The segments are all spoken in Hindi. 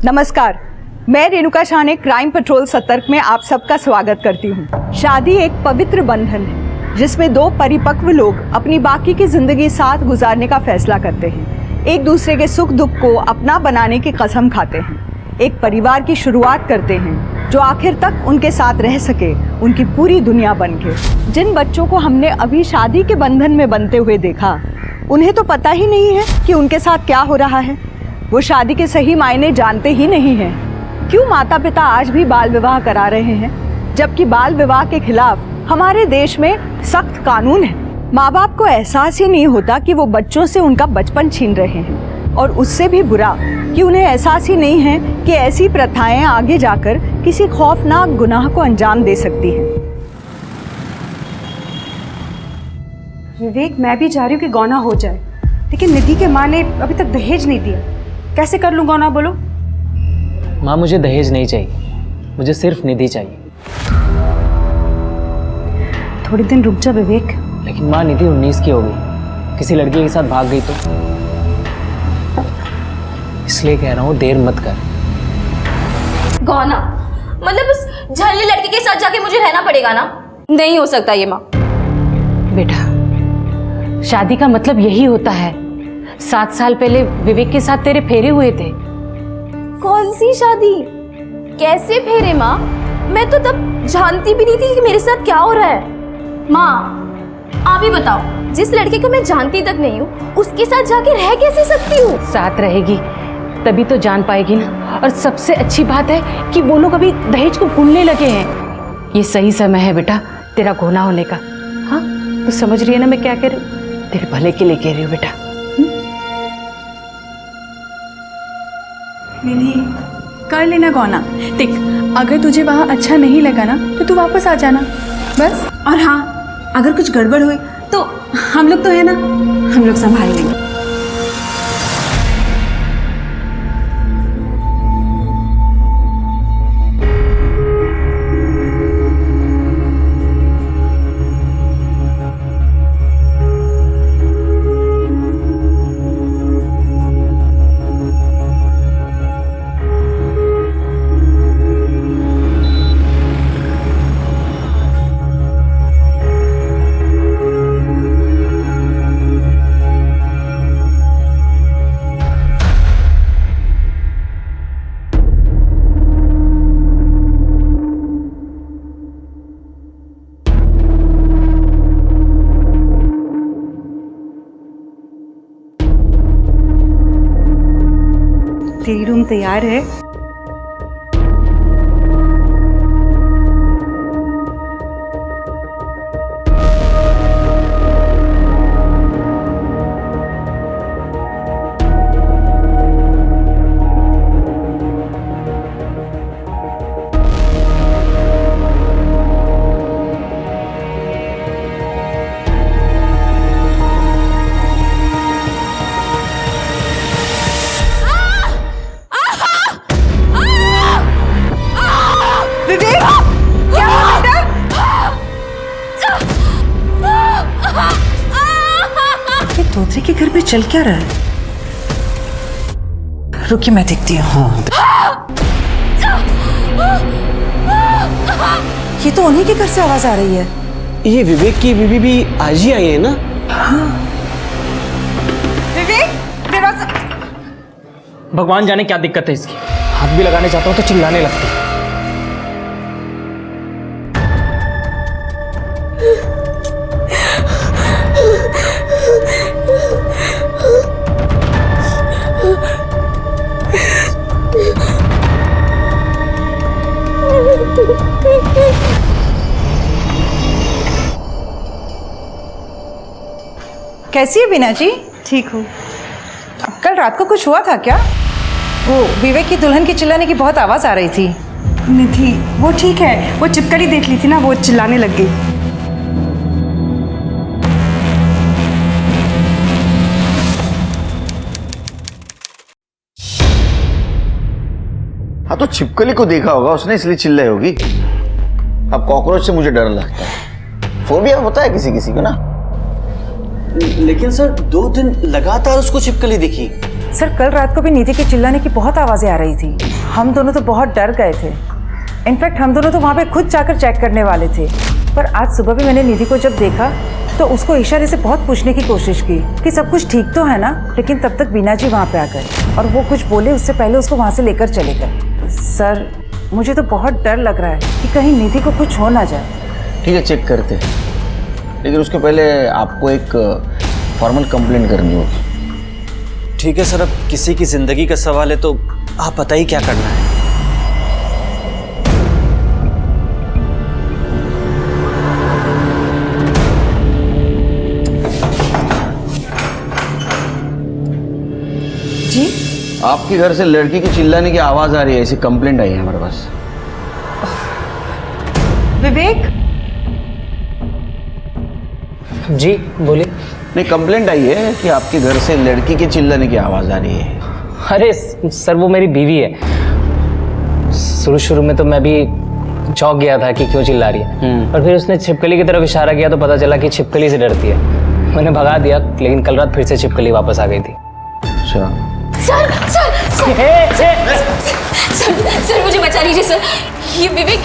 नमस्कार, मैं रेणुका शाह ने क्राइम पेट्रोल सतर्क में आप सबका स्वागत करती हूँ। शादी एक पवित्र बंधन है जिसमें दो परिपक्व लोग अपनी बाकी की जिंदगी साथ गुजारने का फैसला करते हैं, एक दूसरे के सुख दुख को अपना बनाने की कसम खाते हैं, एक परिवार की शुरुआत करते हैं जो आखिर तक उनके साथ रह सके, उनकी पूरी दुनिया बन के। जिन बच्चों को हमने अभी शादी के बंधन में बनते हुए देखा, उन्हें तो पता ही नहीं है कि उनके साथ क्या हो रहा है। वो शादी के सही मायने जानते ही नहीं हैं। क्यों माता पिता आज भी बाल विवाह करा रहे हैं, जबकि बाल विवाह के खिलाफ हमारे देश में सख्त कानून है। माँ बाप को एहसास ही नहीं होता कि वो बच्चों से उनका बचपन छीन रहे हैं, और उससे भी बुरा कि उन्हें एहसास ही नहीं है कि ऐसी प्रथाएं आगे जाकर किसी खौफनाक गुनाह को अंजाम दे सकती हैं। विवेक, मैं भी चाह रही हूँ कि गौना हो जाए, लेकिन निधि के माँ ने अभी तक दहेज नहीं दिया। कैसे कर लूँ गौना, बोलो? माँ, मुझे दहेज नहीं चाहिए, मुझे सिर्फ निधि चाहिए। थोड़े दिन रुक जा विवेक। लेकिन माँ, निधि 19 की हो गई, किसी लड़की के साथ भाग गई तो? इसलिए कह रहा हूँ, देर मत कर। गौना मतलब उस झल्ली लड़की के साथ जाके मुझे रहना पड़ेगा ना? नहीं हो सकता ये माँ। बेटा, शादी का मतलब यही होता है। 7 साल पहले विवेक के साथ तेरे फेरे हुए थे। कौन सी शादी, कैसे फेरे माँ? मैं तो तब जानती भी नहीं थी कि मेरे साथ क्या हो रहा है। माँ आप ही बताओ, जिस लड़के को मैं जानती तक नहीं हूँ उसके साथ जाके रह कैसे सकती हूँ? साथ रहेगी तभी तो जान पाएगी ना। और सबसे अच्छी बात है कि वो लोग अभी दहेज को भूलने लगे हैं। ये सही समय है बेटा तेरा गौना होने का। हाँ, तू समझ रही है ना मैं क्या कह रही हूँ? तेरे भले के लिए कह रही हूँ बेटा। निधि, कर लेना गौना। देख, अगर तुझे वहाँ अच्छा नहीं लगा ना तो तू वापस आ जाना बस। और हाँ, अगर कुछ गड़बड़ हुई तो हम लोग तो है ना, हम लोग संभाल लेंगे। तेरी रूम तैयार है। तोतरे के घर पे चल क्या रहा है? रुकिए, मैं देखती हूँ। ये तो उन्हीं के घर से आवाज आ रही है। ये विवेक की बीवी भी आज ही आई है ना? हाँ। विवेक, दरवाजा। भगवान जाने क्या दिक्कत है इसकी। हाथ भी लगाने जाता हूँ तो चिल्लाने लगती है। कैसी है बीना जी? ठीक हूँ। कल रात को कुछ हुआ था क्या? वो विवेक की दुल्हन के चिल्लाने की बहुत आवाज आ रही थी। निधि, वो ठीक है, वो चिपकली देख ली थी ना, वो चिल्लाने लग गई। हाँ, तो छिपकली को देखा होगा उसने, इसलिए चिल्लाई होगी। अब कॉकरोच से मुझे डर लगता है, फोबिया होता है किसी किसी को ना। लेकिन सर 2 दिन लगातार उसको छिपकली दिखी, सर कल रात को भी निधि के चिल्लाने की बहुत आवाज़ें आ रही थी। हम दोनों तो बहुत डर गए थे। इनफैक्ट हम दोनों तो वहाँ पे खुद जाकर चेक करने वाले थे, पर आज सुबह भी मैंने निधि को जब देखा तो उसको इशारे से बहुत पूछने की कोशिश की कि सब कुछ ठीक तो है ना, लेकिन तब तक बीना जी वहाँ पे आ गए और वो कुछ बोले उससे पहले उसको वहाँ से लेकर चले गए। सर मुझे तो बहुत डर लग रहा है कि कहीं निधि को कुछ हो ना जाए। ठीक है, चेक करते हैं, लेकिन उसके पहले आपको एक फॉर्मल कंप्लेंट करनी होगी। ठीक है सर, अब किसी की जिंदगी का सवाल है तो आप बताइए क्या करना है। जी आपके घर से लड़की की चिल्लाने की आवाज आ रही है, ऐसी कंप्लेंट आई है हमारे पास। विवेक, जी बोलिए। नहीं, कंप्लेंट आई है कि आपके घर से लड़की के चिल्लाने की आवाज आ रही है। अरे सर, वो मेरी बीवी है। शुरू में तो मैं भी चौंक गया था कि क्यों चिल्ला रही है, और फिर उसने छिपकली की तरफ इशारा किया तो पता चला कि छिपकली से डरती है। मैंने भगा दिया, लेकिन कल रात फिर से छिपकली वापस आ गई थी। अच्छा, सर सर सर सर मुझे बचा लीजिए सर। ये विवेक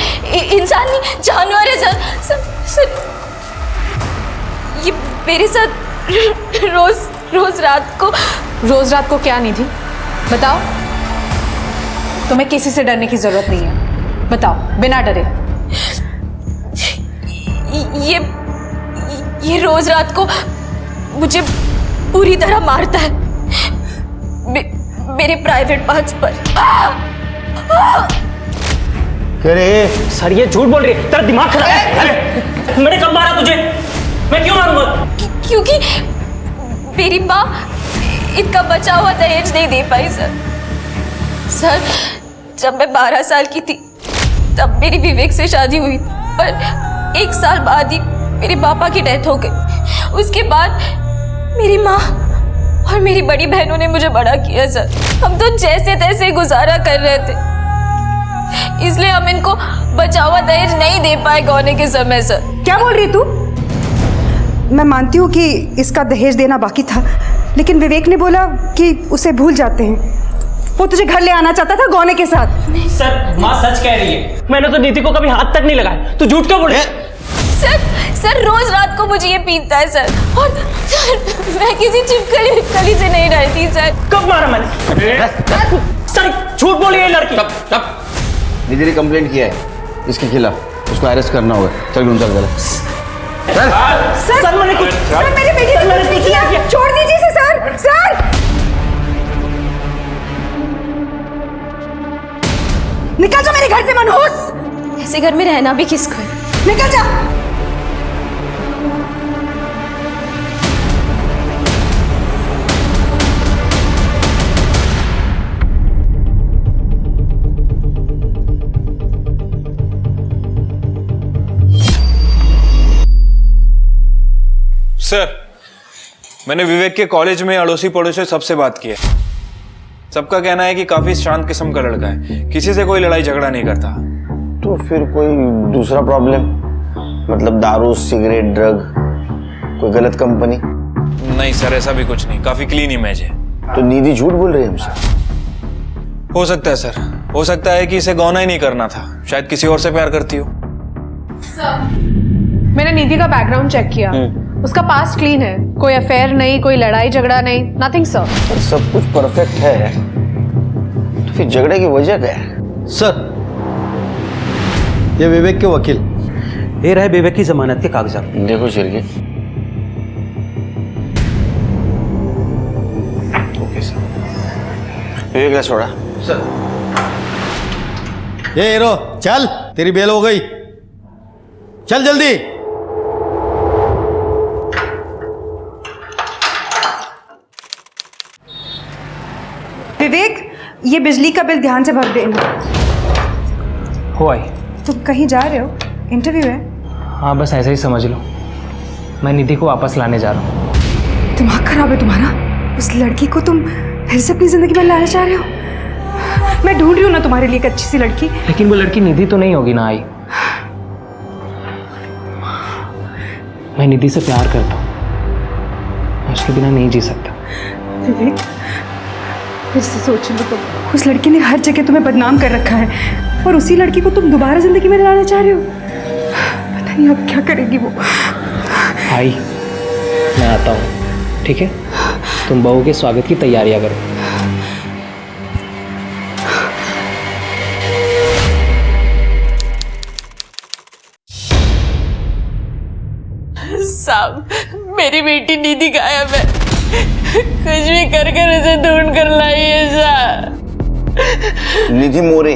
इंसान नहीं, जानवर है सर। सर ये मेरे साथ रोज रात को। रोज रात को क्या निधि, बताओ। तुम्हें किसी से डरने की जरूरत नहीं है, बताओ बिना डरे। ये रोज रात को मुझे पूरी तरह मारता है, मेरे प्राइवेट पार्ट्स पर। अरे सर ये झूठ बोल रही है, तेरा दिमाग खराब है। मैंने कब मारा तुझे? मैं क्यों मारूंगा? क्योंकि मेरी माँ इनका बचा हुआ दहेज नहीं दे पाई सर। जब मैं 12 साल की थी तब मेरी विवेक से शादी हुई, पर 1 साल बाद ही मेरे पापा की डेथ हो गई। उसके बाद मेरी माँ और मेरी बड़ी बहनों ने मुझे बड़ा किया सर। हम तो जैसे तैसे गुजारा कर रहे थे, इसलिए हम इनको बचा हुआ दहेज नहीं दे पाए गौने के समय सर। क्या बोल रही तू? मैं मानती हूँ कि इसका दहेज देना बाकी था, लेकिन विवेक ने बोला कि उसे भूल जाते हैं। वो तुझे घर ले आना चाहता था गौने के साथ। सर माँ सच कह रही है, मैंने तो निधि को कभी हाथ तक नहीं लगाया। तू झूठ क्यों बोल रही है? सर रोज रात को मुझे ये पीटता है सर, और सर मैं किसी छिपकली से नहीं डरती सर। कब मारा मैंने? सर झूठ बोल रही है लड़की। निधि ने कंप्लेंट किया है इसके खिलाफ, उसको अरेस्ट करना होगा। चल ढूंढ चल। सर मैंने कुछ, सर मेरी बेटी ने कुछ नहीं किया, छोड़ दीजिए इसे सर। सर निकल जा मेरे घर से मनहूस। ऐसे घर में रहना भी किसको है? निकल जा। सर, मैंने विवेक के कॉलेज में अड़ोसी पड़ोसी सबसे बात की है। सबका कहना है कि काफी शांत किस्म का लड़का है, किसी से कोई लड़ाई झगड़ा नहीं करता। तो फिर कोई दूसरा प्रॉब्लम, मतलब दारू, सिगरेट, ड्रग, कोई गलत कंपनी? नहीं सर, ऐसा भी कुछ नहीं, काफी क्लीन इमेज है। तो निधि झूठ बोल रही है हमसे? हो सकता है सर, हो सकता है कि इसे गौना ही नहीं करना था, शायद किसी और से प्यार करती हो। मैंने निधि का बैकग्राउंड चेक किया, उसका पास्ट क्लीन है, कोई अफेयर नहीं, कोई लड़ाई झगड़ा नहीं, नथिंग सर। सर सब कुछ परफेक्ट है, तो फिर झगड़े की वजह क्या है? सर, ये विवेक के वकील, ये रहे विवेक की जमानत के कागजात। देखो शिरके। Okay sir. विवेक छोड़ा सर। ये हीरो चल, तेरी बेल हो गई, चल जल्दी। विवेक, ये बिजली का बिल ध्यान से भर देना। हो आई। तुम कहीं जा रहे हो? इंटरव्यू है? हाँ बस ऐसे ही समझ लो, मैं निधि को वापस लाने जा रहा हूँ। दिमाग खराब है तुम्हारा? उस लड़की को तुम फिर से अपनी जिंदगी में लाना चाह रहे हो? मैं ढूंढ रही हूँ ना तुम्हारे लिए एक अच्छी सी लड़की। लेकिन वो लड़की निधि तो नहीं होगी ना आई। मैं निधि से प्यार करता हूँ, मैं उसके बिना नहीं जी सकता। विवेक, फिर से सोच लो तुम, उस लड़की ने हर जगह तुम्हें बदनाम कर रखा है और उसी लड़की को तुम दोबारा जिंदगी में लाना चाह रहे हो। पता नहीं अब क्या करेगी वो। आई मैं आता हूँ, ठीक है? तुम बहू के स्वागत की तैयारियां करो। साहब, मेरी बेटी निधि गायब है। कुछ भी कर कर उसे ढूंढ कर लाइए साहब। निधि मोरे,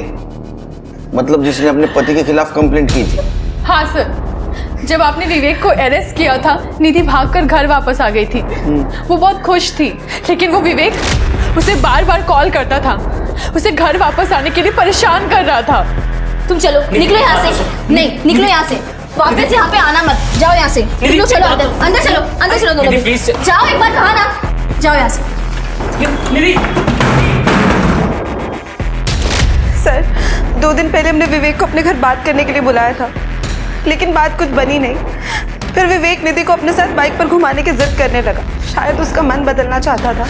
मतलब जिसने अपने पति के खिलाफ कंप्लेंट की थी? हाँ सर, जब आपने विवेक को अरेस्ट किया था, निधि भागकर घर वापस आ गई थी। वो बहुत खुश थी, लेकिन वो विवेक उसे बार बार कॉल करता था, उसे घर वापस आने के लिए परेशान कर रहा था। तुम चलो, निकलो यहाँ से। नहीं, निकलो यहाँ से, वापस यहाँ पे आना मत। जाओ यहाँ से, निकलो, चलो अंदर, अंदर चलो, अंदर चलो दोनों भी। जाओ, एक बार कहा ना, जाओ यहाँ से। सर, 2 दिन पहले हमने विवेक को अपने घर बात करने के लिए बुलाया था, लेकिन बात कुछ बनी नहीं। फिर विवेक निधि को अपने साथ बाइक पर घुमाने की जिद करने लगा। शायद उसका मन बदलना चाहता था।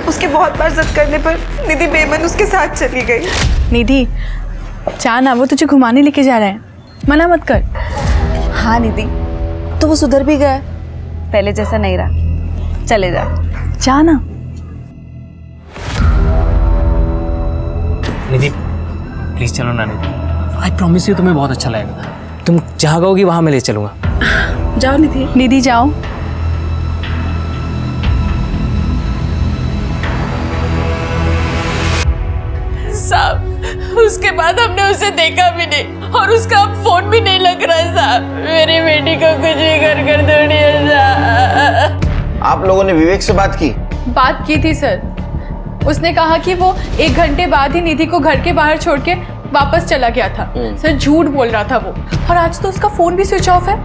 उसके बहुत बार जिद करने पर निधि बेमन उसके साथ चली गई। निधि, चाहना वो तुझे घुमाने लेके जा रहा है, मना मत कर। हाँ निधि, तो वो सुधर भी गया, पहले जैसा नहीं रहा। चले जा, जाना। निधि प्लीज चलो ना निधि, आई प्रॉमिस यू तुम्हें बहुत अच्छा लगेगा। तुम जहाँ कहोगी वहाँ मैं ले चलूँगा। जाओ निधि। निधि जाओ। साहब, उसके बाद हमने उसे देखा भी नहीं और उसका अब फोन भी नहीं लग रहा है साहब। मेरी बेटी को कुछ भी कर ढूंढिए साहब। आप लोगों ने विवेक से बात की? बात की थी सर, उसने कहा कि वो 1 घंटे बाद ही निधि को घर के बाहर छोड़ के वापस चला गया था। सर झूठ बोल रहा था वो, और आज तो उसका फोन भी स्विच ऑफ है।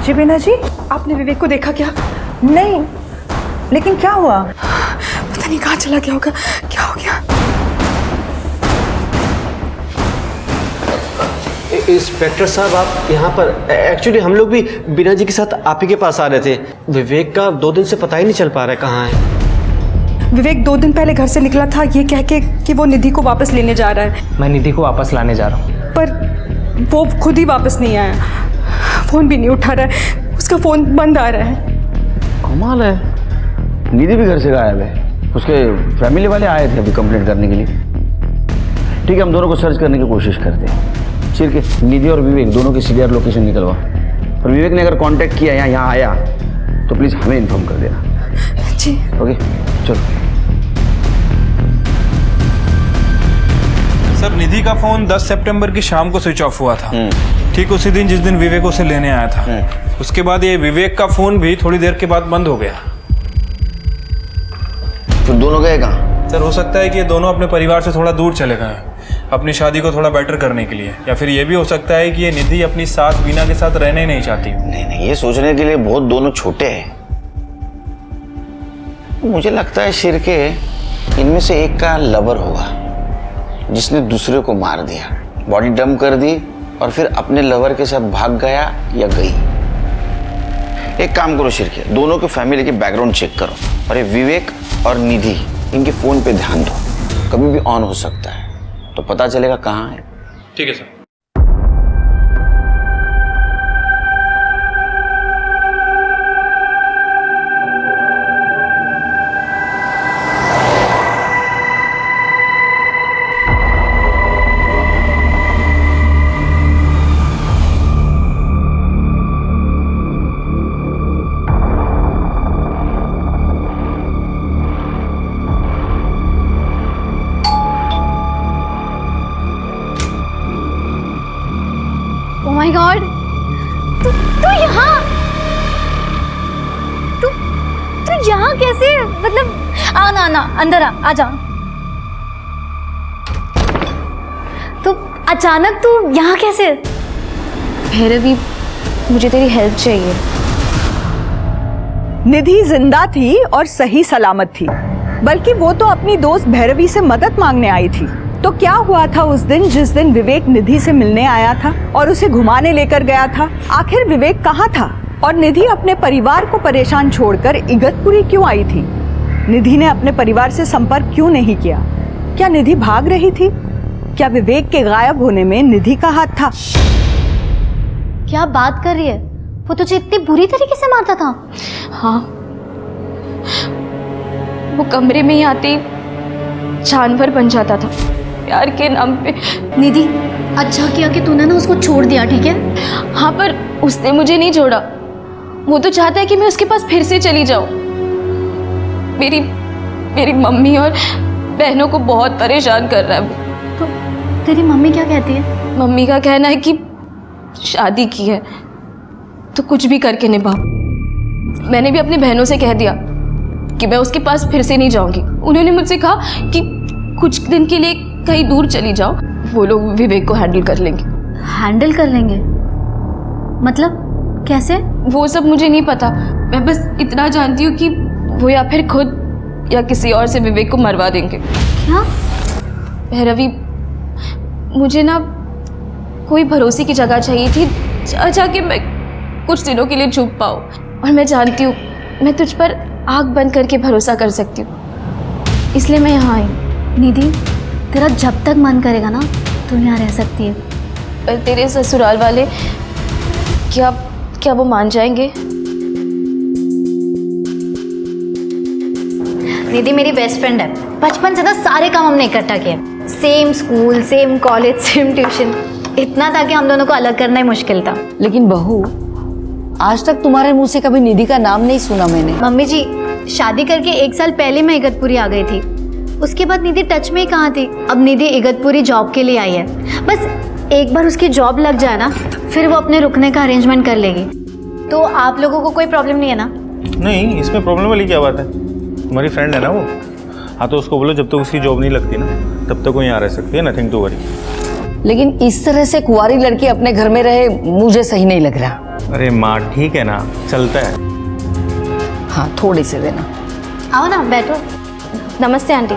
जी बीना जी, आपने विवेक को देखा क्या? नहीं, लेकिन क्या हुआ? पता नहीं कहाँ चला गया होगा, क्या हो गया? इंस्पेक्टर साहब, आप यहाँ पर? एक्चुअली हम लोग भी बीना जी के साथ आप ही के पास आ रहे थे। विवेक का 2 दिन से पता ही नहीं चल पा रहा है कहाँ है। विवेक 2 दिन पहले घर से निकला था ये कह के कि वो निधि को वापस लेने जा रहा है। मैं निधि को वापस लाने जा रहा हूँ, पर वो खुद ही वापस नहीं आया, फोन भी नहीं उठा रहा है, उसका फोन बंद आ रहा है। कमाल है, निधि भी घर से गायब है। उसके फैमिली वाले आए थे अभी कंप्लेंट करने के लिए। ठीक है, हम दोनों को सर्च करने की कोशिश करते हैं। चिर के निधि और विवेक दोनों की सीरियर लोकेशन निकलवा, और विवेक ने अगर कांटेक्ट किया या यहाँ आया तो प्लीज़ हमें इन्फॉर्म कर देना। जी ओके, चलो। सर, निधि का फोन 10 सितंबर की शाम को स्विच ऑफ हुआ था, ठीक उसी दिन जिस दिन विवेक उसे लेने आया था। उसके बाद ये विवेक का फोन भी थोड़ी देर के बाद बंद हो गया। तो दोनों गए कहाँ? सर, हो सकता है कि ये दोनों अपने परिवार से थोड़ा दूर चले गए, अपनी शादी को थोड़ा बेटर करने के लिए, या फिर ये भी हो सकता है कि ये निधि अपनी सास बीना के साथ रहना ही नहीं चाहती। नहीं, ये सोचने के लिए बहुत दोनों छोटे हैं। मुझे लगता है शिर के इनमें से एक का लवर होगा जिसने दूसरे को मार दिया, बॉडी डंप कर दी और फिर अपने लवर के साथ भाग गया या गई। एक काम करो शिर के, दोनों के फैमिली के बैकग्राउंड चेक करो, और ये विवेक और निधि इनके फोन पे ध्यान दो, कभी भी ऑन हो सकता है, तो पता चलेगा कहाँ है। ठीक है सर। Oh my God! तू यहाँ तू यहाँ कैसे? मतलब आना अंदर आ जा। तो अचानक तू यहाँ कैसे? भैरवी, मुझे तेरी हेल्प चाहिए। निधि जिंदा थी और सही सलामत थी, बल्कि वो तो अपनी दोस्त भैरवी से मदद मांगने आई थी। तो क्या हुआ था उस दिन जिस दिन विवेक निधि से मिलने आया था और उसे घुमाने लेकर गया था? आखिर विवेक कहाँ था और निधि अपने परिवार को परेशान छोड़कर इगतपुरी क्यों आई थी? निधि ने अपने परिवार से संपर्क क्यों नहीं किया? क्या निधि भाग रही थी? क्या विवेक के गायब होने में निधि का हाथ था? क्या बात कर रही है? वो तुझे इतनी बुरी तरीके से मारता था? हाँ, वो कमरे में ही आते ही जानवर बन जाता था प्यार के नाम पे। निधि, अच्छा किया कि तूने ना उसको छोड़ दिया, ठीक है? हाँ, पर उसने मुझे नहीं छोड़ा। वो तो चाहता है कि मैं उसके पास फिर से चली जाऊं। मेरी मम्मी और बहनों को बहुत परेशान कर रहा है वो। तो तेरी मम्मी क्या कहती है? मम्मी का कहना है कि शादी की है तो कुछ भी करके निभा। मैंने भी अपनी बहनों से कह दिया कि मैं उसके पास फिर से नहीं जाऊंगी। उन्होंने मुझसे कहा कि कुछ दिन के लिए कहीं दूर चली जाओ, वो लोग विवेक को हैंडल कर लेंगे। हैंडल कर लेंगे? मतलब कैसे? वो सब मुझे नहीं पता। मैं बस इतना जानती हूँ कि वो या फिर खुद या किसी और से विवेक को मरवा देंगे। क्या? भैरवी, मुझे ना कोई भरोसे की जगह चाहिए थी जहाँ कि मैं कुछ दिनों के लिए छुप पाऊँ। और मैं जानती हूँ मैं तुझ पर आँख बंद करके भरोसा कर सकती हूँ, इसलिए मैं यहाँ आई। निधि, तेरा जब तक मन करेगा ना तू यहाँ रह सकती है। पर तेरे ससुराल वाले क्या वो मान जाएंगे? निधि मेरी बेस्ट फ्रेंड है, बचपन से ना सारे काम हमने इकट्ठा किए। Same school, same college, same tuition. इतना था कि हम दोनों को अलग करना ही मुश्किल था। लेकिन बहू, आज तक तुम्हारे मुंह से कभी निधि का नाम नहीं सुना मैंने। मम्मी जी, शादी करके 1 साल पहले मैं इगतपुरी आ गई थी। उसके बाद निधि टच में ही कहाँ थी। अब निधि इगतपुरी जॉब के लिए आई है। बस एक बार उसकी जॉब लग जाए ना, फिर वो अपने रुकने का अरेंजमेंट कर लेगी। तो आप लोगों को कोई प्रॉब्लम नहीं है ना? नहीं, इसमें प्रॉब्लम वाली क्या बात है? तुम्हारी फ्रेंड है ना वो। हाँ, तो उसको बोलो जब तक उसकी जॉब नहीं लगती ना तब तक वो यहाँ रह सकती है। Nothing to worry. लेकिन इस तरह से कुंवारी लड़की अपने घर में रहे मुझे सही नहीं लग रहा। अरे माँ, ठीक है ना, चलता है। हाँ, थोड़ी से देना। आओ ना, बैठो। नमस्ते आंटी।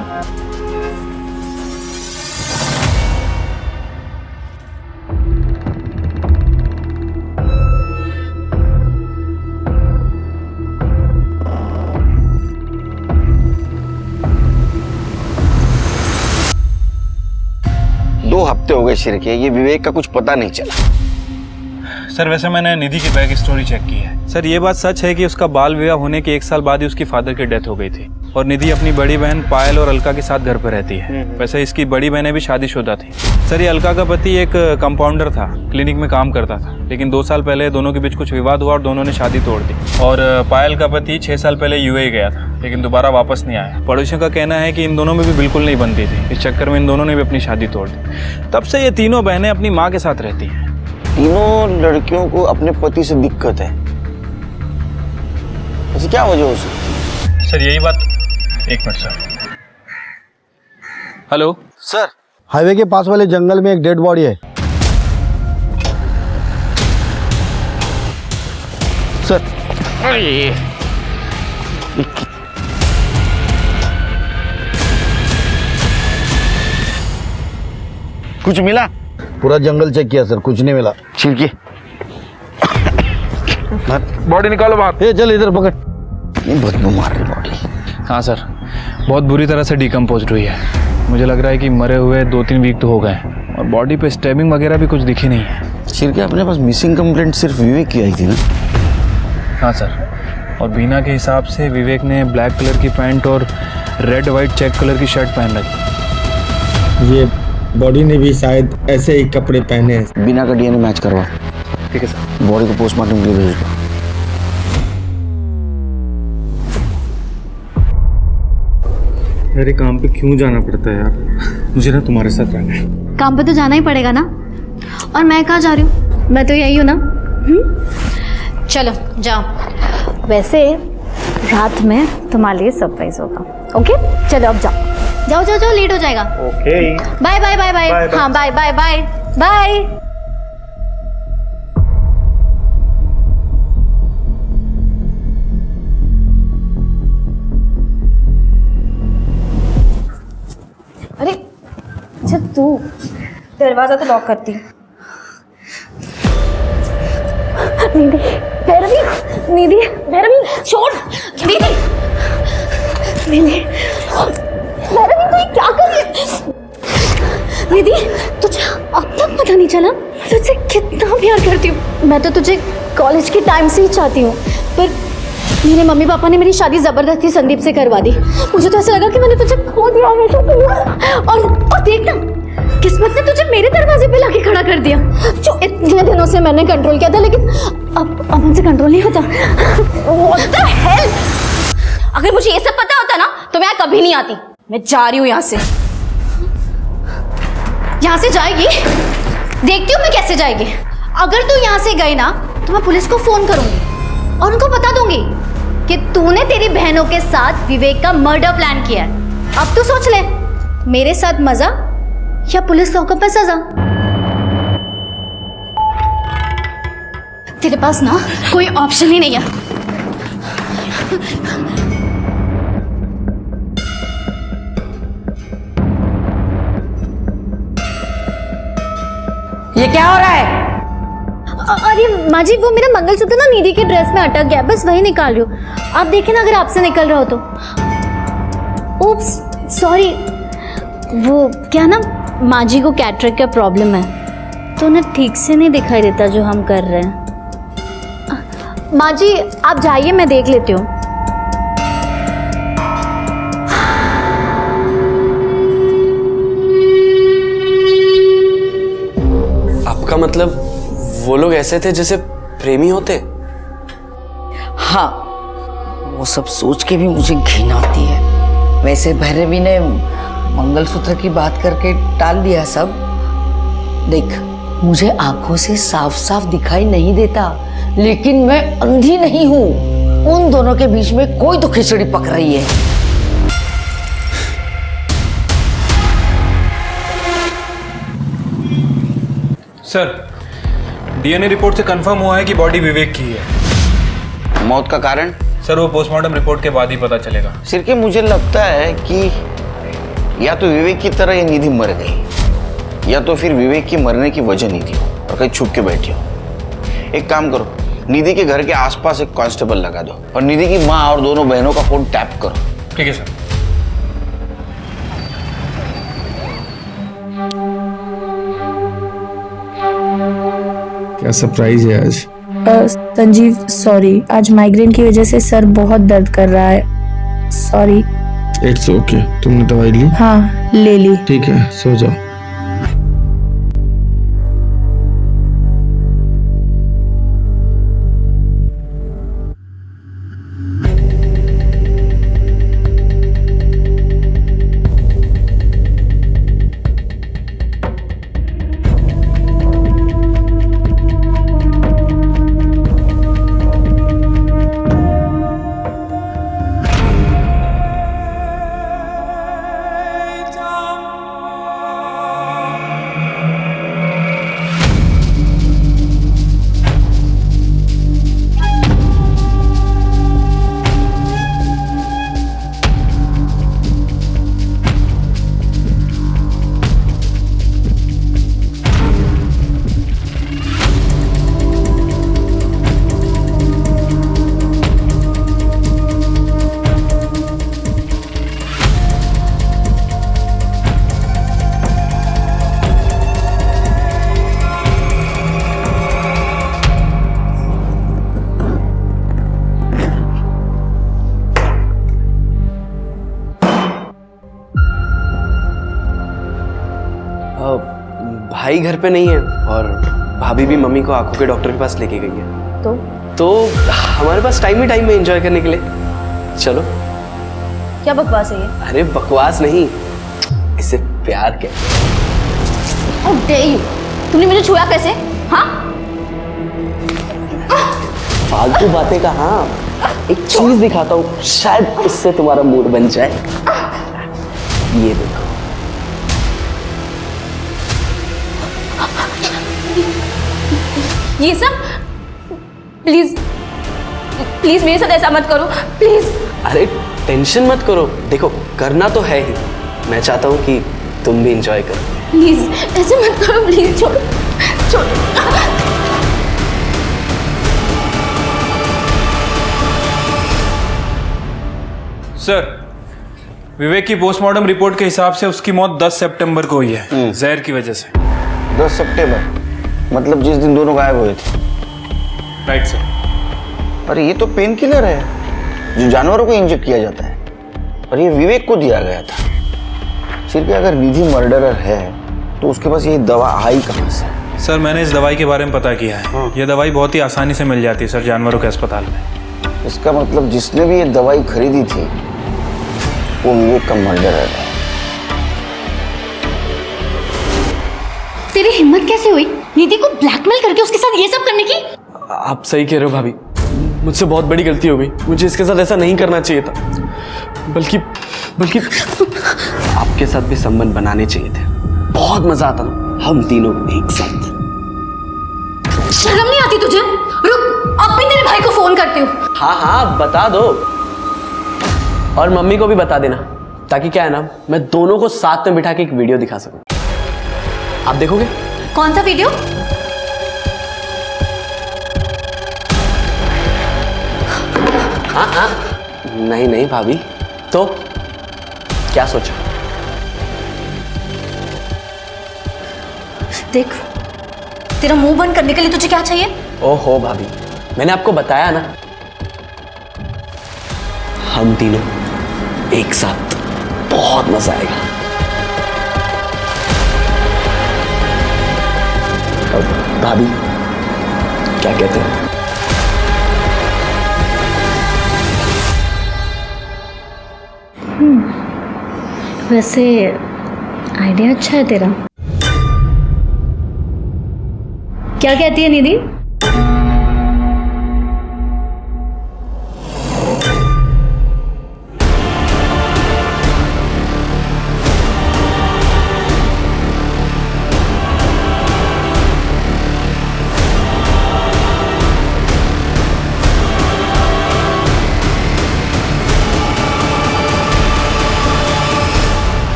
दो हफ्ते हो गए शिर के, ये विवेक का कुछ पता नहीं चला। सर, वैसे मैंने निधि की बैक स्टोरी चेक की है। सर, ये बात सच है कि उसका बाल विवाह होने के 1 साल बाद ही उसकी फादर की डेथ हो गई थी और निधि अपनी बड़ी बहन पायल और अलका के साथ घर पर रहती है। वैसे इसकी बड़ी बहनें भी शादीशुदा थी। सर, ये अलका का पति एक कंपाउंडर था, क्लिनिक में काम करता था, लेकिन 2 साल पहले दोनों के बीच कुछ विवाद हुआ और दोनों ने शादी तोड़ दी। और पायल का पति 6 साल पहले यूएई गया था, लेकिन दोबारा वापस नहीं आया। पड़ोसियों का कहना है कि इन दोनों में भी बिल्कुल नहीं बनती थी। इस चक्कर में इन दोनों ने भी अपनी शादी तोड़ दी। तब से ये तीनों बहनें अपनी माँ के साथ रहती हैं। तीनों लड़कियों को अपने पति से दिक्कत है, ऐसी क्या वजह हो सकती? सर, यही बात। एक minute sir. Hello sir, highway के पास वाले जंगल में एक डेड बॉडी है सर। कुछ मिला? पूरा जंगल चेक किया सर, कुछ नहीं मिला। छिड़की बॉडी निकालो बाहर। ए, चल इधर पकड़। ये बदबू मार रही बॉडी। हाँ सर, बहुत बुरी तरह से डिकम्पोज हुई है। मुझे लग रहा है कि मरे हुए 2-3 वीक तो हो गए और बॉडी पे स्टैबिंग वगैरह भी कुछ दिखी नहीं है। छिड़के अपने पास मिसिंग कंप्लेंट सिर्फ विवेक की आई थी ना? हाँ सर, और बीना के हिसाब से विवेक ने ब्लैक कलर की पैंट और रेड वाइट चेक कलर की शर्ट पहन रखी। ये बॉडी ने भी शायद ऐसे ही कपड़े पहने हैं। बिना का डीएनए मैच करवा। ठीक है सर। बॉडी को पोस्टमार्टम के लिए भेज दो। अरे काम पे क्यों जाना पड़ता है यार? मुझे ना तुम्हारे साथ रहना है। काम पे तो जाना ही पड़ेगा ना। और मैं कहाँ जा रही हूँ? मैं तो यही हूँ ना। चलो जाओ। वैसे रात में तुम्हारे लिए सरप्राइज होगा। ओके, चलो अब जाओ जाओ जाओ जाओ, लेट हो जाएगा। Okay, bye bye bye bye. हाँ, बाय बाय बाय बाय। तू दरवाजा तो लॉक करती। निधि, भैरवी, निधि, भैरवी, छोड़, निधि, निधि, भैरवी तू क्या कर रही है? निधि, तुझे अब तक पता नहीं चला मैं तुझसे कितना प्यार करती हूँ। मैं तो तुझे कॉलेज के टाइम से ही चाहती हूँ, पर मेरे मम्मी पापा ने मेरी शादी जबरदस्ती संदीप से करवा दी। मुझे तो ऐसा लगा कि मैंने तुझे खो दिया हमेशा के लिए। और देख ना, किस्मत ने तुझे मेरे दरवाजे पे लाके खड़ा कर दिया, जो इतने दिनों से मैंने कंट्रोल किया था, लेकिन अब मुझसे कंट्रोल नहीं होता। What the hell? अगर मुझे ये सब पता होता ना तो मैं कभी नहीं आती। मैं जा रही हूँ यहाँ से। यहाँ से जाएगी? देखती हूँ मैं कैसे जाएगी। अगर तू यहाँ से गई ना तो मैं पुलिस को फोन करूंगी और उनको बता दूंगी कि तूने तेरी बहनों के साथ विवेक का मर्डर प्लान किया है। अब तू सोच ले, मेरे साथ मजा या पुलिस लॉकअप पे सजा। तेरे पास ना कोई ऑप्शन ही नहीं है। ये क्या हो रहा है? अरे माँ जी, वो मेरा मंगलसूत्र ना निधि के ड्रेस में अटक गया, बस वही निकाल रही हूँ। आप देखें ना अगर आपसे निकल रहा हो तो। Oops, sorry. वो क्या ना, माँ जी को कैटरेक्ट का प्रॉब्लम है तो ना ठीक से नहीं दिखाई देता जो हम कर रहे हैं। माँ जी आप जाइए, मैं देख लेती हूँ। आपका मतलब वो लोग ऐसे थे जैसे प्रेमी होते? हाँ, वो सब सोच के भी मुझे घिन आती है। वैसे भैरवी ने मंगलसूत्र की बात करके टाल दिया सब। देख, मुझे आंखों से साफ साफ दिखाई नहीं देता, लेकिन मैं अंधी नहीं हूँ। उन दोनों के बीच में कोई तो खिचड़ी पक रही है। सर, डीएनए रिपोर्ट से कंफर्म हुआ है कि बॉडी विवेक की है। मौत का कारण? सर वो पोस्टमार्टम रिपोर्ट के बाद ही पता चलेगा। सिर के मुझे लगता है कि या तो विवेक की तरह ये निधि मर गई, या तो फिर विवेक की मरने की वजह निधि हो और कहीं छुप के बैठी हो। एक काम करो, निधि के घर के आसपास एक कांस्टेबल लगा दो और निधि की माँ और दोनों बहनों का फोन टैप करो। ठीक है सर। क्या सरप्राइज है आज? संजीव सॉरी, आज माइग्रेन की वजह से सर बहुत दर्द कर रहा है। सॉरी। It's okay. तुमने दवाई ली? हाँ, ले ली। ठीक है, सो जाओ। भाई घर पे नहीं है और भाभी भी मम्मी को आंखों के डॉक्टर के पास लेके गई है। तो हमारे पास टाइम ही टाइम में एंजॉय करने के लिए चलो। क्या बकवास है ये? अरे बकवास नहीं, इसे प्यार कहते हैं। How dare you? तूने मुझे छुआ कैसे? हाँ? फालतू बातें का। हाँ, एक चीज दिखाता हूँ, शायद इससे तुम्हारा मूड बन जाए। ये देखो। ये सब? प्लीज प्लीज मेरे साथ ऐसा मत करो, प्लीज। अरे टेंशन मत करो, देखो करना तो है ही। मैं चाहता हूँ कि तुम भी इंजॉय करो। प्लीज ऐसे मत करो, प्लीज छोड़ो छोड़ो। सर, विवेक की पोस्टमार्टम रिपोर्ट के हिसाब से उसकी मौत 10 सितंबर को हुई है, जहर की वजह से। 10 सितंबर मतलब जिस दिन दोनों गायब हुए थे। Right sir. अरे ये तो पेन किलर है जो जानवरों को इंजेक्ट किया जाता है, और ये विवेक को दिया गया था। सिर्फ अगर निधि मर्डरर है तो उसके पास ये दवा आई कहाँ से? सर, मैंने इस दवाई के बारे में पता किया है। ये दवाई बहुत ही आसानी से मिल जाती है सर, जानवरों के अस्पताल में। इसका मतलब जिसने भी ये दवाई खरीदी थी वो विवेक का मर्डरर है। तेरी हिम्मत कैसे हुई निधि को ब्लैकमेल करके उसके साथ ये सब करने की? आप सही कह रहे हो भाभी, मुझसे बहुत बड़ी गलती हो गई। मुझे इसके साथ ऐसा नहीं करना चाहिए था, बल्कि आपके साथ भी संबंध बनाने चाहिए थे। बहुत मजा आता ना हम तीनों एक साथ। शर्म नहीं आती तुझे? रुक, अब भी तेरे भाई को फोन करती हूँ। हाँ हाँ बता दो, और मम्मी को भी बता देना, ताकि क्या है ना, मैं दोनों को साथ में बिठा के एक वीडियो दिखा सकूं। आप देखोगे? कौन सा वीडियो? हाँ हाँ, नहीं नहीं भाभी, तो क्या सोचा? देख, तेरा मुंह बंद करने के लिए तुझे क्या चाहिए? ओहो भाभी, मैंने आपको बताया ना, हम तीनों एक साथ बहुत मजा आएगा। भाभी क्या कहते हैं? वैसे आइडिया अच्छा है तेरा। क्या कहती है निधि?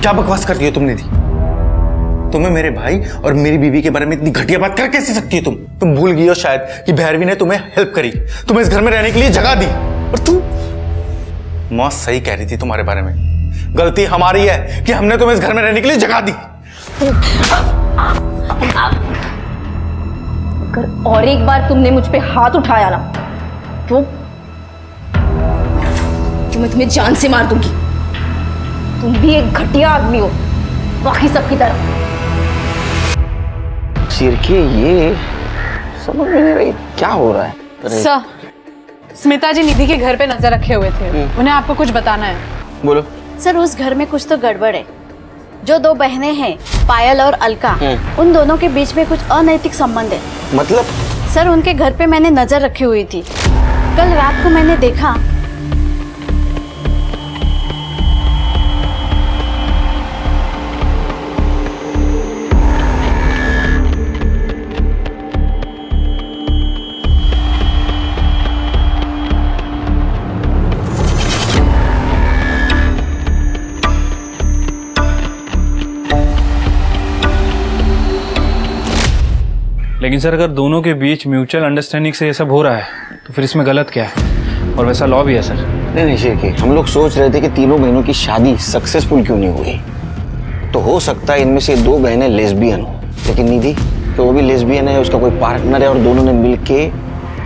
क्या बकवास कर रही हो तुम निधि? तुम्हें मेरे भाई और मेरी बीवी के बारे में इतनी घटिया बात कर कैसे सकती है? तुम भूल गई हो शायद कि भैरवी ने तुम्हें हेल्प करी, तुम्हें इस घर में रहने के लिए जगह दी, और तुम मौत सही कह रही थी तुम्हारे बारे में। गलती हमारी है कि हमने तुम्हें इस घर में रहने के लिए जगह दी। अगर और एक बार तुमने मुझ पे हाथ उठाया ना तो मैं तुम्हें जान से मार दूंगी। तुम भी एक घटिया आदमी हो, बाकी सबकी तरह। सिरके ये समझ में नहीं रही क्या हो रहा है। सर, स्मिता जी निधि के घर पे नजर रखे हुए थे, उन्हें आपको कुछ बताना है। बोलो। सर, उस घर में कुछ तो गड़बड़ है। जो दो बहनें हैं पायल और अलका, उन दोनों के बीच में कुछ अनैतिक संबंध है। मतलब? सर, उनके घर पे मैंने नजर रखी हुई थी। कल रात को मैंने देखा लेकिन सर, अगर दोनों के बीच म्यूचुअल अंडरस्टैंडिंग से ये सब हो रहा है तो फिर इसमें गलत क्या है? और वैसा लॉ भी है सर। नहीं शेरके, हम लोग सोच रहे थे कि तीनों बहनों की शादी सक्सेसफुल क्यों नहीं हुई। तो हो सकता है इनमें से दो बहनें लेस्बियन हो, लेकिन निधि तो वो भी लेस्बियन है, उसका कोई पार्टनर है, और दोनों ने मिलके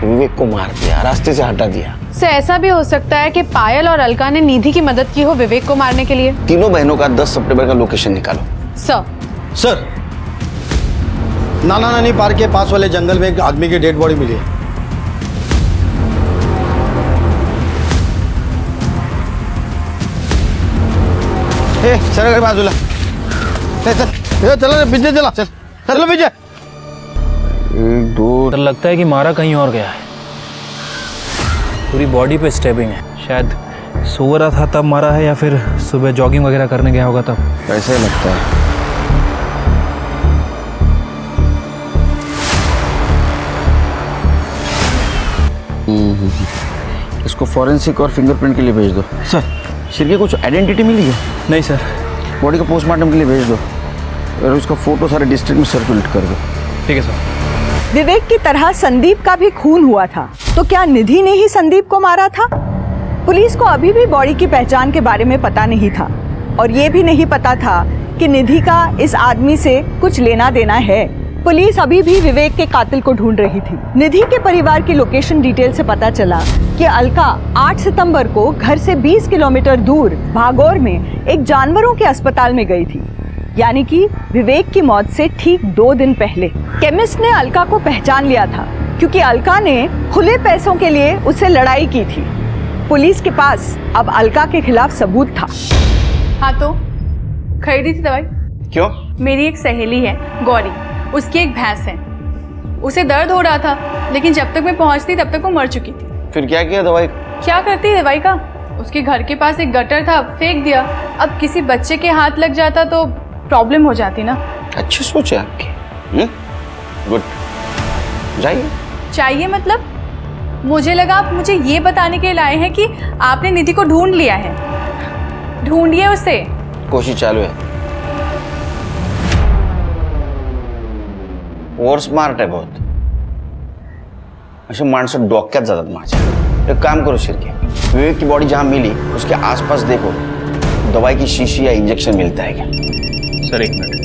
विवेक को मार दिया, रास्ते से हटा दिया। सर, ऐसा भी हो सकता है कि पायल और अलका ने निधि की मदद की हो विवेक को मारने के लिए। तीनों बहनों का 10 सितंबर का लोकेशन निकालो। सर, नाना नानी पार्क के पास वाले जंगल में एक आदमी की डेड बॉडी मिली है। सर बाजूला चलो पीछे चला, चलो पीछे। एक दो सर, लगता है कि मारा कहीं और गया है। पूरी बॉडी पे स्टेबिंग है, शायद सो रहा था तब मारा है, या फिर सुबह जॉगिंग वगैरह करने गया होगा तब। ऐसे लगता है। इसको फॉरेंसिक और फिंगरप्रिंट के लिए भेज दो। सर, सिर की कुछ आइडेंटिटी मिली है? नहीं सर। बॉडी को पोस्टमार्टम के लिए भेज दो। और उसका फोटो सारे डिस्ट्रिक्ट में सर्कुलेट कर दो। ठीक है सर। विवेक की तरह संदीप का भी खून हुआ था, तो क्या निधि ने ही संदीप को मारा था? पुलिस को अभी भी बॉडी की पहचान के बारे में पता नहीं था और ये भी नहीं पता था कि निधि का इस आदमी से कुछ लेना देना है। पुलिस अभी भी विवेक के कातिल को ढूंढ रही थी। निधि के परिवार की लोकेशन डिटेल से पता चला कि अलका 8 सितंबर को घर से 20 किलोमीटर दूर भागौर में एक जानवरों के अस्पताल में गई थी, यानी कि विवेक की मौत से ठीक 2 दिन पहले। केमिस्ट ने अलका को पहचान लिया था क्योंकि अलका ने खुले पैसों के लिए उससे लड़ाई की थी। पुलिस के पास अब अलका के खिलाफ सबूत था। हाँ तो खरीदी थी दवाई। क्यों? मेरी एक सहेली है गौरी, उसकी एक भैंस है, उसे दर्द हो रहा था, लेकिन जब तक मैं पहुंचती तब तक वो मर चुकी थी। फिर क्या किया दवाई? क्या करती है दवाई का? उसके घर के पास एक गटर था, फेंक दिया। अब किसी बच्चे के हाथ लग जाता तो प्रॉब्लम हो जाती ना। अच्छी सोच है आपकी। गुड, जाइए। चाहिए मतलब? मुझे लगा आप मुझे ये बताने के लिए लाए हैं कि आपने निधि को ढूंढ लिया है। ढूंढिए उसे। कोशिश चालू है। और स्मार्ट आहे बहुत, असे माणसं डोक्यात जातात माझ्या। एक काम करो शिर्के, विवेक की बॉडी जहां मिली उसके आसपास देखो, दवाई की शीशी या इंजेक्शन मिलता है क्या? Sir 1 minute.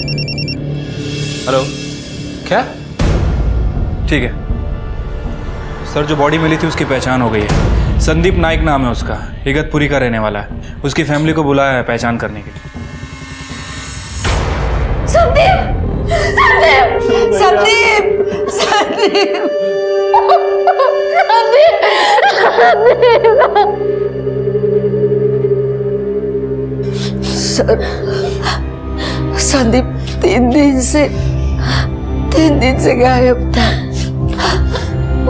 हेलो, क्या? ठीक है सर, जो बॉडी मिली थी उसकी पहचान हो गई है। संदीप नाइक नाम है उसका, इगतपुरी का रहने वाला है। उसकी फैमिली को बुलाया है पहचान करने के लिए। संदीप! संदीप! संदीप! संदीप! सर, संदीप 3 दिन से गायब था।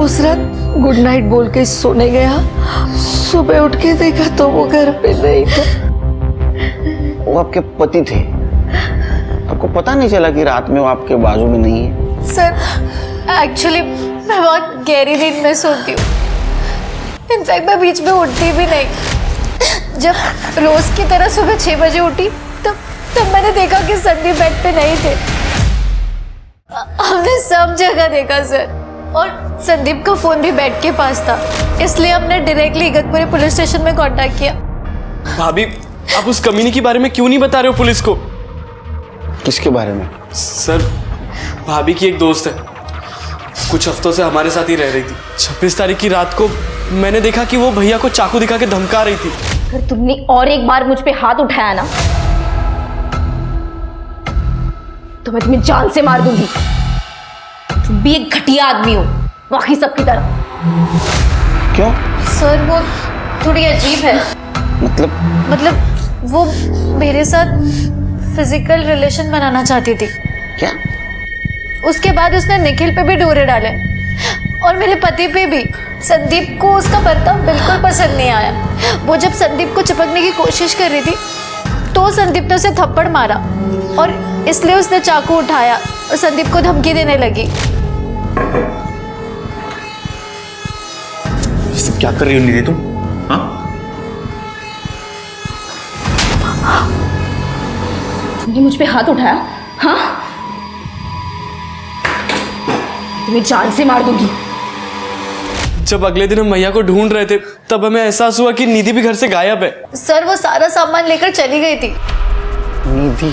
उस रात गुड नाइट बोल के सोने गया, सुबह उठ के देखा तो वो घर पे नहीं था। वो आपके पति थे, आपको पता नहीं चला कि रात में वो आपके बाजू में नहीं है? सर एक्चुअली मैं बहुत गहरी नींद में सोती हूँ। इनफैक्ट मैं बीच में उठती भी नहीं। जब रोज की तरह सुबह 6 बजे उठी तब मैंने देखा कि संदीप बेड पे नहीं थे। हमने सब जगह देखा सर, और संदीप का फोन भी बेड के पास था, इसलिए हमने डायरेक्टली इगतपुरी पुलिस स्टेशन में कांटेक्ट किया। भाभी, आप उस कमीने के बारे में क्यों नहीं बता रहे हो पुलिस को? किसके बारे में? सर, भाभी की एक दोस्त है, कुछ हफ्तों से हमारे साथ ही रह रही थी। 26 तारीख की रात को मैंने देखा कि वो भैया को चाकू दिखा के धमका रही थी। अगर तुमने और एक बार मुझ पे हाथ उठाया ना तो मैं तुम्हें जान से मार दूंगी। तुम भी एक घटिया आदमी हो, बाकी सबकी तरह। क्यों? सर वो थोड़ी अजीब है। मतलब वो मेरे साथ फिजिकल रिलेशन बनाना चाहती थी। क्या? उसके बाद उसने निखिल पे भी डोरे डाले और मेरे पति पे भी। संदीप को उसका बर्ताव बिल्कुल पसंद नहीं आया। वो जब संदीप को चिपकने की कोशिश कर रही थी तो संदीप ने उसे थप्पड़ मारा और इसलिए उसने चाकू उठाया और संदीप को धमकी देने लगी। ये सब क्या कर रही हो निधि तुम? हाँ? तुमने मुझ पे हाथ उठाया? हाँ, तुम्हें जान से मार दूंगी। जब अगले दिन हम भैया को ढूंढ रहे थे तब हमें एहसास हुआ कि निधि भी घर से गायब है। सर वो सारा सामान लेकर चली गई थी। निधि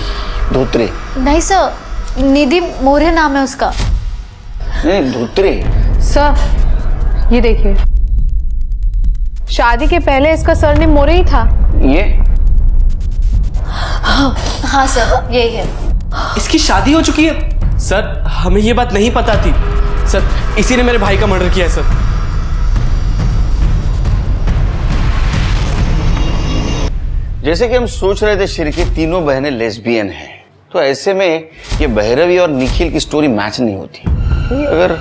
धोत्रे? नहीं सर, निधि मोरे नाम है उसका। नहीं, धोत्रे। सर ये देखिए, शादी के पहले इसका सरनेम मोरे ही था। ये? हाँ सर, यही है। इसकी शादी हो चुकी है? सर हमें ये बात नहीं पता थी। सर इसी ने मेरे भाई का मर्डर किया है सर। जैसे कि हम सोच रहे थे शिर्के तीनों बहनें लेस्बियन हैं, तो ऐसे में ये भैरवी और निखिल की स्टोरी मैच नहीं होती। अगर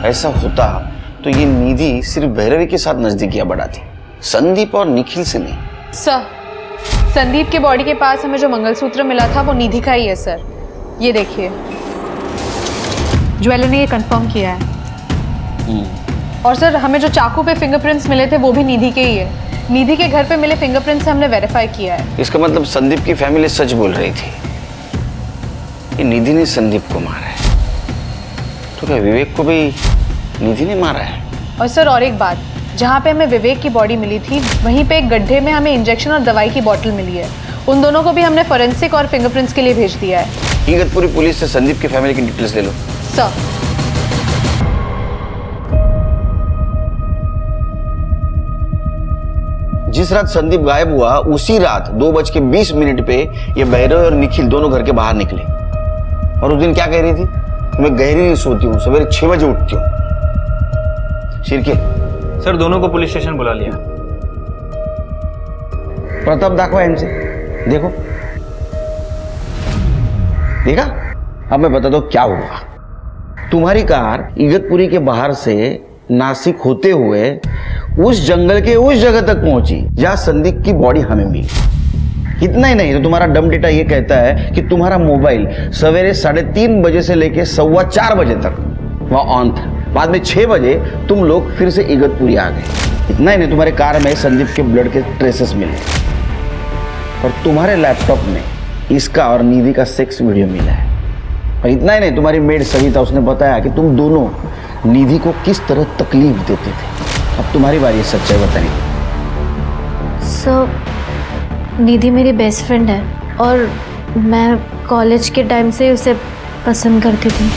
ऐसा होता तो ये निधि सिर्फ भैरवी के साथ नजदीकियां बढ़ाती, संदीप और निखिल से नहीं। सर संदीप के बॉडी के पास हमें जो मंगलसूत्र मिला था वो निधि का ही है सर। ये देखिए, ज्वेलर ने ये कंफर्म किया है। और सर हमें जो चाकू पे फिंगरप्रिंट्स मिले थे वो भी निधि के ही है। निधि के घर पे मिले फिंगरप्रिंट्स से हमने वेरीफाई किया है। इसका मतलब संदीप की फैमिली सच बोल रही थी। कि निधि ने संदीप को मारा है, तो क्या विवेक को भी निधि ने मारा है? और सर और एक बात, जहाँ पे हमें विवेक की बॉडी मिली थी वहीं पे एक गड्ढे में हमें इंजेक्शन और दवाई की बोतल मिली है। उन दोनों को भी हमने फोरेंसिक और फिंगरप्रिंट्स के लिए भेज दिया है। इगतपुरी पुलिस से संदीप की फैमिली की डिटेल्स ले लो। सर जिस रात संदीप गायब हुआ उसी रात 2:20 पे ये भैरव और निखिल दोनों घर के बाहर निकले। और उस दिन क्या कह रही थी? मैं गहरी नहीं सोती हूँ, सवेरे 6 बजे उठती हूँ। शिर्के सर दोनों को पुलिस स्टेशन बुला लिया। प्रताप दाखवा इनसे, देखो देखा। अब मैं बता दो क्या हुआ। तुम्हारी कार इगतपुरी के बाहर से नासिक होते हुए उस जंगल के उस जगह तक पहुंची जहां संदीप की बॉडी हमें मिली। इतना ही नहीं तो तुम्हारा डम डेटा ये कहता है कि तुम्हारा मोबाइल सवेरे 3:30 बजे से लेके 4:15 बजे तक वहां ऑन था। बाद में 6 बजे तुम लोग फिर से इगतपुरी आ गए। इतना ही नहीं तुम्हारे कार में संदीप के ब्लड के ट्रेसेस मिले और तुम्हारे लैपटॉप में इसका और निधि का सेक्स वीडियो मिला है। और इतना ही नहीं तुम्हारी मेड सविता, उसने बताया कि तुम दोनों निधि को किस तरह तकलीफ देते थे। अब तुम्हारी बारी है सच्चाई बताने। सर निधि मेरी बेस्ट फ्रेंड है और मैं कॉलेज के टाइम से उसे पसंद करती थी।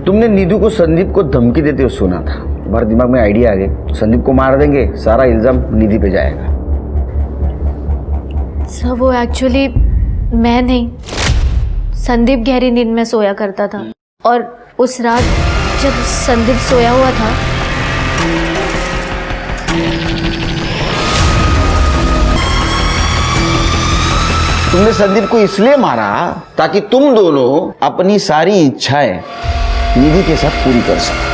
तुमने नीधु को संदीप को धमकी देते हुए सुना था। तुम्हारे दिमाग में आइडिया आ गया संदीप को मार देंगे, सारा इल्जाम निधि पे जाएगा। सर वो एक्चुअली मैं नहीं, संदीप गहरी नींद में सोया करता था और उस रात जब संदीप सोया हुआ था तुमने संदीप को इसलिए मारा ताकि तुम दोनों अपनी सारी इच्छाएं निधि के साथ पूरी कर सको।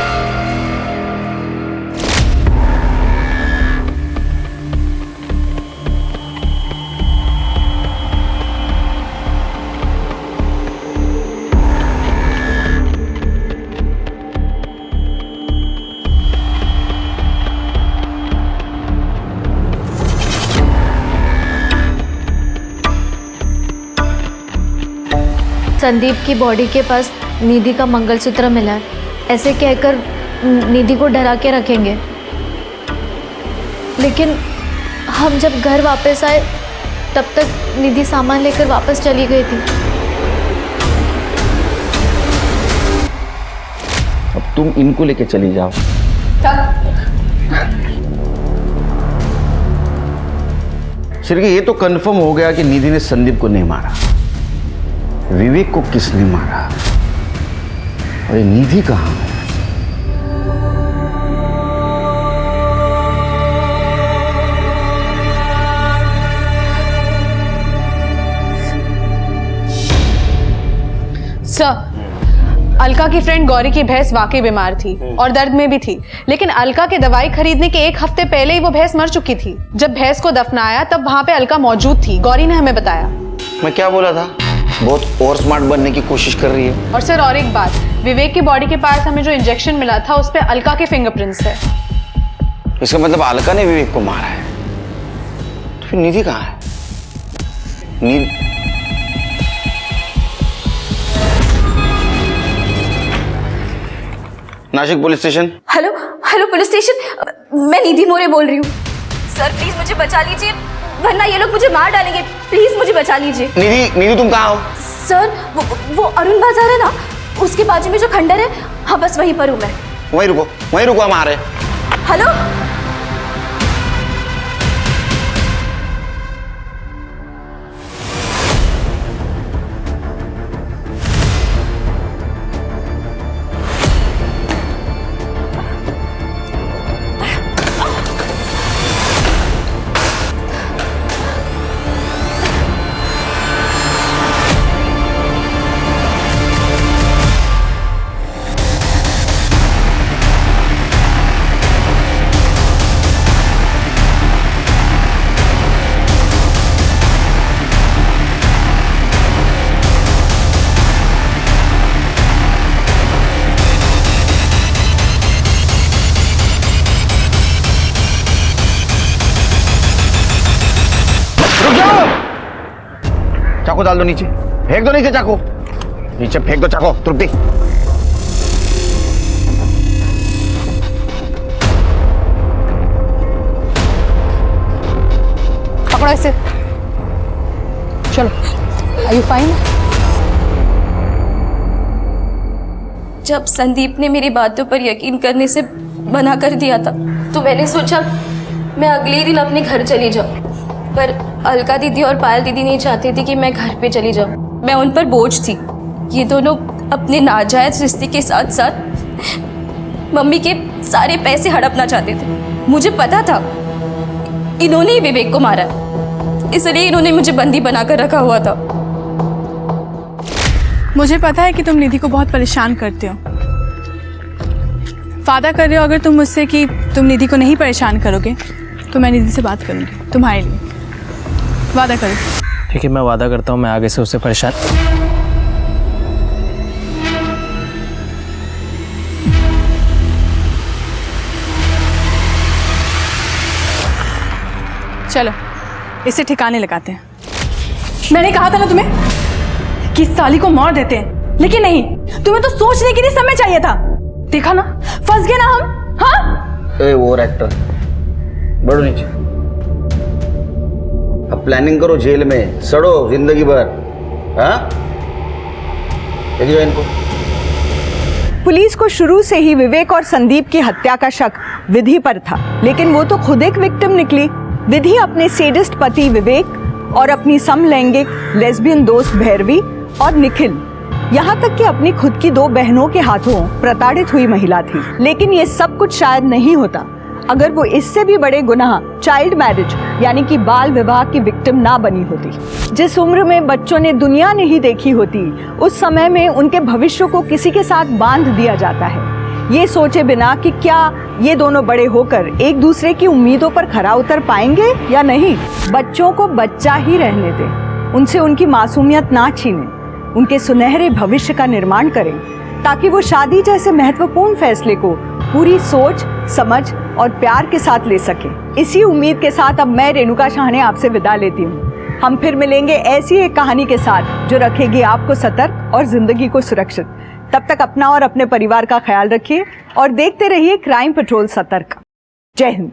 संदीप की बॉडी के पास निधि का मंगलसूत्र मिला है, ऐसे कहकर निधि को डरा के रखेंगे। लेकिन हम जब घर वापस आए तब तक निधि सामान लेकर वापस चली गई थी। अब तुम इनको लेके चली जाओ। सिर्फ ये तो कंफर्म हो गया कि निधि ने संदीप को नहीं मारा। विवेक को किसने मारा और ये निधि कहाँ है? सर अलका की फ्रेंड गौरी की भैंस वाकई बीमार थी और दर्द में भी थी, लेकिन अलका के दवाई खरीदने के 1 हफ्ते पहले ही वो भैंस मर चुकी थी। जब भैंस को दफनाया तब वहां पे अलका मौजूद थी, गौरी ने हमें बताया। मैं क्या बोला था? बहुत और स्मार्ट बनने की कोशिश कर रही है। और सर और एक बात, विवेक की बॉडी के पास हमें जो इंजेक्शन मिला था उस पे अलका के फिंगरप्रिंट्स है। इसका मतलब अलका ने विवेक को मारा है। तो फिर निधि कहाँ है? Nashik police station. Hello hello police station, मैं निधि मोरे बोल रही हूँ। सर प्लीज मुझे बचा लीजिए वरना ये लोग मुझे मार डालेंगे। प्लीज मुझे बचा लीजिए। निधि तुम कहाँ हो? सर वो अरुण बाजार है ना, उसके बाजू में जो खंडर है, हाँ बस वहीं पर हूँ मैं। वहीं रुको हम आ रहे हैं। हेलो चाकू डाल दो नीचे, फेंक दो नीचे चाकू, नीचे फेंक दो चाकू। तृप्ति पकड़ो इसे, चलो। Are you fine? जब संदीप ने मेरी बातों पर यकीन करने से मना कर दिया था तो मैंने सोचा मैं अगले ही दिन अपने घर चली जाऊं, पर अलका दीदी और पायल दीदी नहीं चाहती थी कि मैं घर पे चली जाऊं। मैं उन पर बोझ थी। ये दोनों अपने नाजायज रिश्ते के साथ साथ मम्मी के सारे पैसे हड़पना चाहते थे। मुझे पता था इन्होंने ही विवेक को मारा, इसलिए इन्होंने मुझे बंदी बनाकर रखा हुआ था। मुझे पता है कि तुम निधि को बहुत परेशान करते हो। वादा कर रहे हो अगर तुम मुझसे कि तुम निधि को नहीं परेशान करोगे तो मैं निधि से बात करूंगी तुम्हारे लिए। वादा करो। ठीक है, मैं वादा करता हूँ मैं आगे से उससे परेशान। चलो इसे ठिकाने लगाते हैं। मैंने कहा था ना तुम्हें कि इस साली को मार देते हैं, लेकिन नहीं, तुम्हें तो सोचने के लिए समय चाहिए था। देखा ना, फंस गए ना हम। हाँ ए वो एक्टर, बढ़ो नीचे। अब प्लानिंग करो जेल में सड़ो जिंदगी भर। हाँ देखिए इनको। पुलिस को शुरू से ही विवेक और संदीप की हत्या का शक विधि पर था, लेकिन वो तो खुद एक विक्टिम निकली। विधि अपने सेडिस्ट पति विवेक और अपनी समलैंगिक लेस्बियन दोस्त भैरवी और निखिल, यहाँ तक कि अपनी खुद की 2 बहनों के हाथों प्रताड़ित हुई महिला थी। लेकिन ये सब कुछ शायद नहीं होता अगर वो इससे भी बड़े गुनाह चाइल्ड मैरिज यानी कि बाल विवाह की विक्टिम ना बनी होती। जिस उम्र में बच्चों ने दुनिया नहीं देखी होती, उस समय में उनके भविष्य को किसी के साथ बांध दिया जाता है, ये सोचे बिना कि क्या ये दोनों बड़े होकर एक दूसरे की उम्मीदों पर खरा उतर पाएंगे या नहीं। बच्चों को बच्चा ही रहने दें, उनसे उनकी मासूमियत ना छीनें, उनके सुनहरे भविष्य का निर्माण करें, ताकि वो शादी जैसे महत्वपूर्ण फैसले को पूरी सोच, समझ और प्यार के साथ ले सके। इसी उम्मीद के साथ अब मैं रेणुका शाहने आपसे विदा लेती हूँ। हम फिर मिलेंगे ऐसी एक कहानी के साथ जो रखेगी आपको सतर्क और जिंदगी को सुरक्षित। तब तक अपना और अपने परिवार का ख्याल रखिए और देखते रहिए क्राइम पेट्रोल सतर्क। जय हिंद।